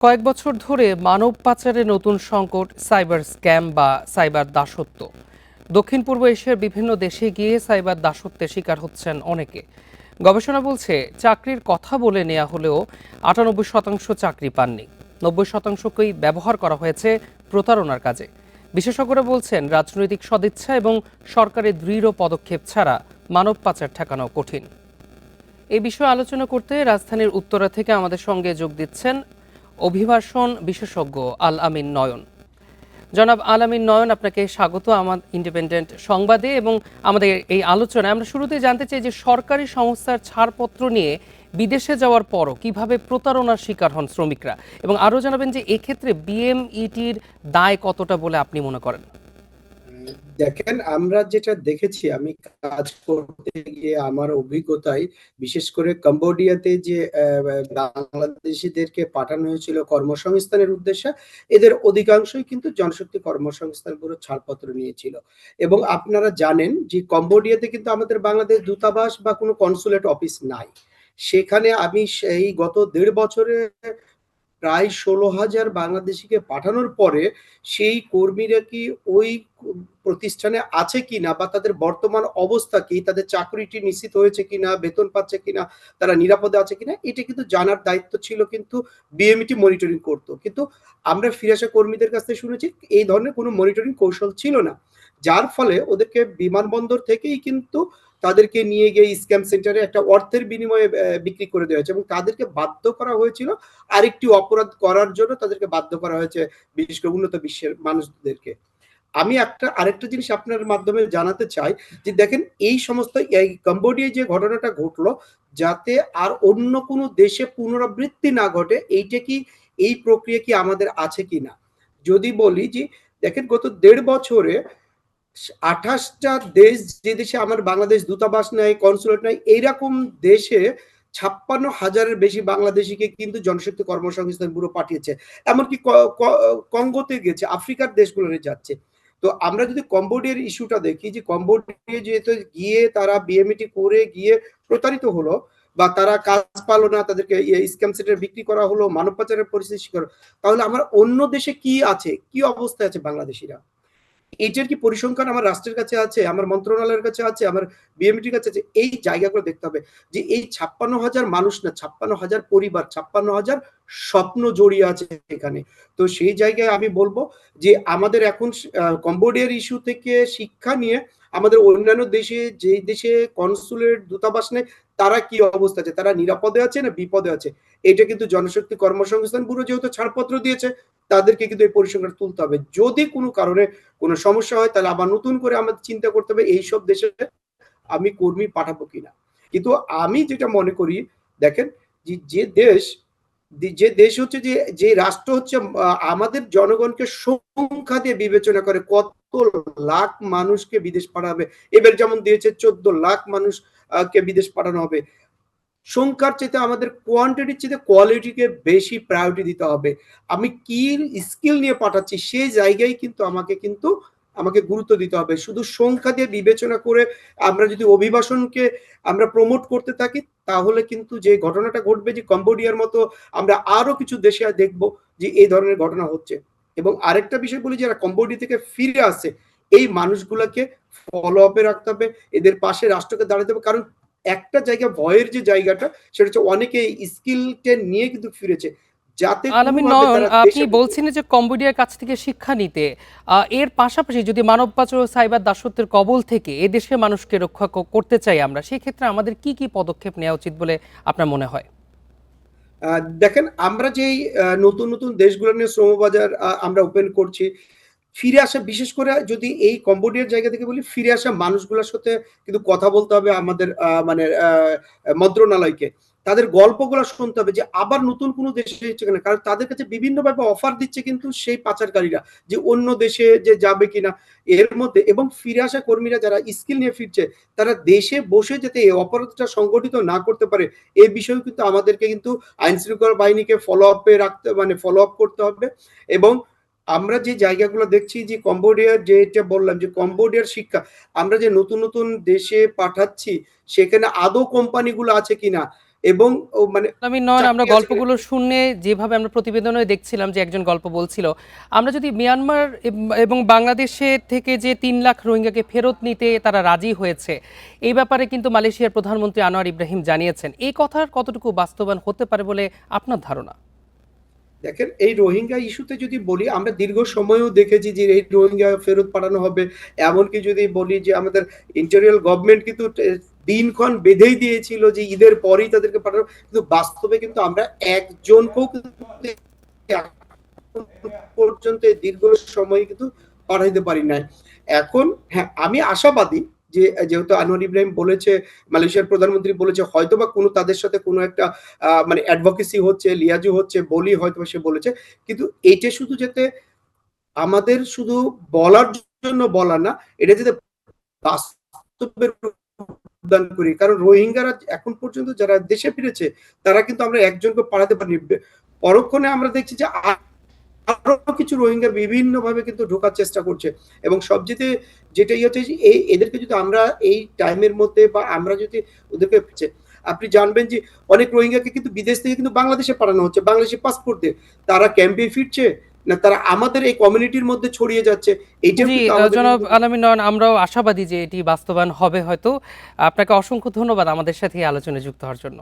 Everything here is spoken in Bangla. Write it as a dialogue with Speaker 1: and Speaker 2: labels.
Speaker 1: কয়েক বছর ধরে মানব পাচারের নতুন সংকট সাইবার স্ক্যাম বা সাইবার দাসত্ব। দক্ষিণ পূর্ব এশিয়ার বিভিন্ন দেশে গিয়ে সাইবার দাসত্বের শিকার হচ্ছেন অনেকে। গবেষণা বলছে চাকরির কথা বলে নেওয়া হলেও 98% চাকরি পাননি, 90%কেই ব্যবহার করা হয়েছে প্রতারণার কাজে। বিশেষজ্ঞরা বলছেন রাজনৈতিক সদিচ্ছা এবং সরকারের দৃঢ় পদক্ষেপ ছাড়া মানব পাচার ঠেকানো কঠিন। এই বিষয়ে আলোচনা করতে রাজধানীর উত্তরা থেকে আমাদের সঙ্গে যোগ দিচ্ছেন অভিবাসন বিশেষজ্ঞ আল আমিন নয়ন। জনাব আল আমিন নয়ন, আপনাকে স্বাগত আমার ইন্ডিপেন্ডেন্ট সংবাদে এবং আমাদের এই আলোচনায়। আমরা শুরুতে জানতে চাই যে সরকারি সংস্থার ছাড়পত্র নিয়ে বিদেশে যাওয়ার পরও কিভাবে প্রতারণার শিকার হন শ্রমিকরা, এবং আরও জানাবেন যে এক্ষেত্রে বিএমইটির দায় কতটা বলে আপনি মনে করেন।
Speaker 2: দেখেন, আমরা যেটা দেখেছি, আমি কাজ করতে গিয়ে আমার অভিজ্ঞতায়, বিশেষ করে কম্বোডিয়াতে যে বাংলাদেশিদেরকে পাঠানো হয়েছিল কর্মসংস্থানের উদ্দেশ্যে, এদের অধিকাংশই কিন্তু জনশক্তি কর্মসংস্থান ব্যুরো ছাড়পত্র নিয়েছিল। এবং আপনারা জানেন যে কম্বোডিয়াতে কিন্তু আমাদের বাংলাদেশ দূতাবাস বা কোনো কনসুলেট অফিস নাই। সেখানে আমি সেই গত 1.5 বছরে প্রায় 16,000 বাংলাদেশিকে পাঠানোর পরে সেই কর্মীরা কি ওই প্রতিষ্ঠানে আছে কিনা, বা তাদের বর্তমান অবস্থা কি, তাদের চাকরিটি নিশ্চিত হয়েছে কিনা, বেতন পাচ্ছে কিনা, তারা নিরাপদে আছে কিনা, এটা কিন্তু জানার দায়িত্ব ছিল কিন্তু বিএমইটি মনিটরিং করতো। কিন্তু আমরা ফিরে আসা কর্মীদের কাছ থেকে শুনেছি এই ধরনের কোনো মনিটরিং কৌশল ছিল না, যার ফলে ওদেরকে বিমানবন্দর থেকেই কিন্তু তাদেরকে নিয়ে গিয়ে স্ক্যাম সেন্টারে একটা অর্থের বিনিময়ে বিক্রি করে দেওয়া হয়েছে, এবং তাদেরকে বাধ্য করা হয়েছিল আরেকটি অপরাধ করার জন্য, তাদেরকে বাধ্য করা হয়েছে বিশেষ করে উন্নত বিশ্বের মানুষদেরকে। আমি আরেকটা জিনিস আপনার মাধ্যমে জানাতে চাই যে দেখেন, এই সমস্ত এই কম্বোডিয়ায় যে ঘটনাটা ঘটলো, যাতে আর অন্য কোনো দেশে পুনরাবৃত্তি না ঘটে, এইটা কি, এই প্রক্রিয়া কি আমাদের আছে কিনা যদি বলি যে দেখেন, গত 1.5 বছরে 28টা দেশ, যে দেশে আমার বাংলাদেশ দূতাবাস নাই, কনসুলেট নাই, এইরকম দেশে 56,000-এর বেশি বাংলাদেশিকে কিন্তু জনশক্তি কর্মসংস্থান ব্যুরো পাঠিয়েছে। এমনকি কঙ্গোতে গেছে, আফ্রিকার দেশগুলোতে যাচ্ছে। তো আমরা যদি কম্বোডিয়ার ইস্যুটা দেখি, যে কম্বোডিয়া যেহেতু গিয়ে তারা বিএমইটি করে গিয়ে প্রতারিত হলো, বা তারা কাজ পালো না, তাদেরকে স্ক্যাম সেন্টারে বিক্রি করা হলো, মানব পাচারের পরিস্থিতি শিকার, তাহলে আমার অন্য দেশে কি আছে, কি অবস্থায় আছে বাংলাদেশিরা? এটার কি পরিসংখ্যান আমার রাষ্ট্রের কাছে আছে, আমার মন্ত্রণালয়ের কাছে আছে, আমার বিএমটির কাছে আছে? এই জায়গাগুলো দেখতে হবে যে এই 56,000 মানুষ না, 56,000 পরিবার, 56,000 স্বপ্ন জড়িয়ে আছে এখানে। তো সেই জায়গায় আমি বলবো যে আমাদের এখন কম্বোডিয়ার ইস্যু থেকে শিক্ষা নিয়ে আমাদের অন্যান্য দেশে, যে দেশে কনসুলেট দূতাবাস নেই, তারা কি অবস্থা আছে, তারা নিরাপদে আছে না বিপদে আছে, এটা কিন্তু জনশক্তি কর্মসংস্থান ব্যুরো যেহেতু ছাড়পত্র দিয়েছে, তাদেরকে কিন্তু এই পরিসংখ্যান তুলতে হবে। যদি কোনো কারণে কোনো সমস্যা হয়, তাহলে আবার নতুন করে আমাদের চিন্তা করতে হবে এইসব দেশে আমি কর্মী পাঠাবো কিনা। কিন্তু আমি যেটা মনে করি, দেখেন, যে দেশ হচ্ছে, যে রাষ্ট্র হচ্ছে আমাদের জনগণকে সংখ্যা দিয়ে বিবেচনা করে, কত লাখ মানুষকে বিদেশ পাঠাবে। এবার যেমন দিয়েছে 14 লাখ মানুষ কে বিদেশ পাঠানো হবে। সংখ্যার চাইতে আমাদের কোয়ান্টিটির চাইতে কোয়ালিটিকে বেশি প্রায়োরিটি দিতে হবে। আমি কি স্কিল নিয়ে পাঠাচ্ছি সেই জায়গায় কিন্তু আমাকে গুরুত্ব দিতে হবে। শুধু সংখ্যা দিয়ে বিবেচনা করে আমরা যদি অভিবাসনকে আমরা প্রমোট করতে থাকি, তাহলে কিন্তু যে ঘটনাটা ঘটবে, যে কম্বোডিয়ার মতো আমরা আরো কিছু দেশে দেখব যে এই ধরনের ঘটনা হচ্ছে। এবং আরেকটা বিষয় বলি, যারা কম্বোডিয়া থেকে ফিরে আসে, এই মানুষগুলোকে ফলো আপে রাখতে হবে, এদের পাশে রাষ্ট্রকে দাঁড়াতে হবে। কারণ একটা জায়গা ভয়ের যে জায়গাটা, সেটা হচ্ছে অনেকে স্কিলটা নিয়ে কিন্তু ফিরেছে, যাতে
Speaker 1: আলামিন
Speaker 2: কোনোভাবে
Speaker 1: নয়ন,
Speaker 2: তারা
Speaker 1: আপনি
Speaker 2: দেশে
Speaker 1: বলছেন যে কম্বোডিয়ার কাছ থেকে শিক্ষা নিতে, এর পাশাপাশি যদি মানব পাচার ও সাইবার দাসত্বের কবল থেকে এদেশের মানুষকে রক্ষা করতে চাই আমরা, সেই ক্ষেত্রে আমাদের কি কি পদক্ষেপ নেওয়া উচিত বলে আপনার মনে হয়?
Speaker 2: দেখেন, আমরা যেই নতুন নতুন দেশগুলো নিয়ে শ্রমবাজার আমরা ওপেন করছি, ফিরে আসা, বিশেষ করে যদি এই কম্বোডিয়ার জায়গা থেকে বলি, ফিরে আসা মানুষগুলোর সাথে কিন্তু কথা বলতে হবে আমাদের, মানে মন্ত্রণালয়কে। তাদের গল্পগুলো শুনতে হবে যে আবার নতুন কোনো দেশে হচ্ছে কিনা, কারণ তাদের কাছে বিভিন্নভাবে অফার দিচ্ছে কিন্তু সেই পাচারকারীরা, যে অন্য দেশে যে যাবে কিনা এর মধ্যে। এবং ফিরে আসা কর্মীরা যারা স্কিল নিয়ে ফিরছে, তারা দেশে বসে যাতে এই অপরাধটা সংগঠিত না করতে পারে, এই বিষয়ে কিন্তু আমাদেরকে কিন্তু আইন শৃঙ্খলা বাহিনীকে ফলো আপে রাখতে, মানে ফলো আপ করতে হবে। এবং আমরা যে জায়গাগুলো দেখছি, যে কম্বোডিয়ার, যেটা বললাম যে কম্বোডিয়ার শিক্ষা, আমরা যে নতুন নতুন দেশে পাঠাচ্ছি, সেখানে আদৌ কোম্পানিগুলো আছে কিনা, এবং মানে
Speaker 1: আমি নয়ন, আমরা
Speaker 2: চাকরি আছে কিনা।
Speaker 1: গল্পগুলো শুনে যেভাবে আমরা প্রতিবেদনে দেখছিলাম যে একজন গল্প বলছিল, আমরা যদি মিয়ানমার এবং বাংলাদেশে থেকে যে ৩ লাখ রোহিঙ্গাকে ফেরত নিতে তারা রাজি হয়েছে, এই ব্যাপারে কিন্তু মালয়েশিয়ার প্রধানমন্ত্রী আনোয়ার ইব্রাহিম জানিয়েছেন। এই কথার কতটুকু বাস্তবায়ন হতে পারে বলে আপনার ধারণা?
Speaker 2: দেখেন, এই রোহিঙ্গা ইস্যুতে যদি বলি, আমরা দীর্ঘ সময়েও দেখেছি যে এই রোহিঙ্গা ফেরত পাঠানো হবে। এমনকি যদি বলি যে আমাদের ইন্টেরিয়র গভর্নমেন্ট কিন্তু দিনক্ষণ বেঁধেই দিয়েছিল যে ঈদের পরেই তাদেরকে পাঠানো। কিন্তু বাস্তবে কিন্তু আমরা একজনকেও কিন্তু এখন পর্যন্ত এই দীর্ঘ সময় কিন্তু পাঠাইতে পারি নাই। এখন হ্যাঁ, আমি আশাবাদী যে যেহেতু আনোয়ার ইব্রাহিম বলেছে, মালয়েশিয়ার প্রধানমন্ত্রী বলেছে হয়তোবা কোনো তাদের সাথে কোনো একটা মানে অ্যাডভোকেসি হচ্ছে, লিয়াজু হচ্ছে বলেই হয়তোবা সে বলেছে। কিন্তু এইটা শুধু যাতে আমাদের শুধু বলার জন্য বলা না, এটা যাতে বাস্তবে রূপদান করি। কারণ রোহিঙ্গারা এখন পর্যন্ত যারা দেশে ফিরেছে তারা কিন্তু আমরা একজনকে পাঠাতে পারিনি। পরক্ষণে আমরা দেখছি যে আরো কিছু রোহিঙ্গা বিভিন্নভাবে কিন্তু ঢোকার চেষ্টা করছে এবং সবচেয়ে যেটাই হচ্ছে যে এদেরকে যদি আমরা এই টাইমের মধ্যে বা আমরা যদি ওদেরকে আপনি জানবেন যে অনেক রোহিঙ্গাকে কিন্তু বিদেশ থেকে কিন্তু বাংলাদেশে পাঠানো হচ্ছে বাংলাদেশি পাসপোর্ট দিয়ে। তারা ক্যাম্পে ফিরছে না তারা আমাদের এই কমিউনিটির মধ্যে ছড়িয়ে যাচ্ছে। এইটাও
Speaker 1: জি,
Speaker 2: কিন্তু আমাদের
Speaker 1: জনাব
Speaker 2: কিন্তু
Speaker 1: আলামিন নয়ন, আমরাও আশাবাদী যে এটি বাস্তবায়ন হবে হয়তো। আপনাকে অসংখ্য ধন্যবাদ আমাদের সাথে এই আলোচনায় যুক্ত হওয়ার জন্য।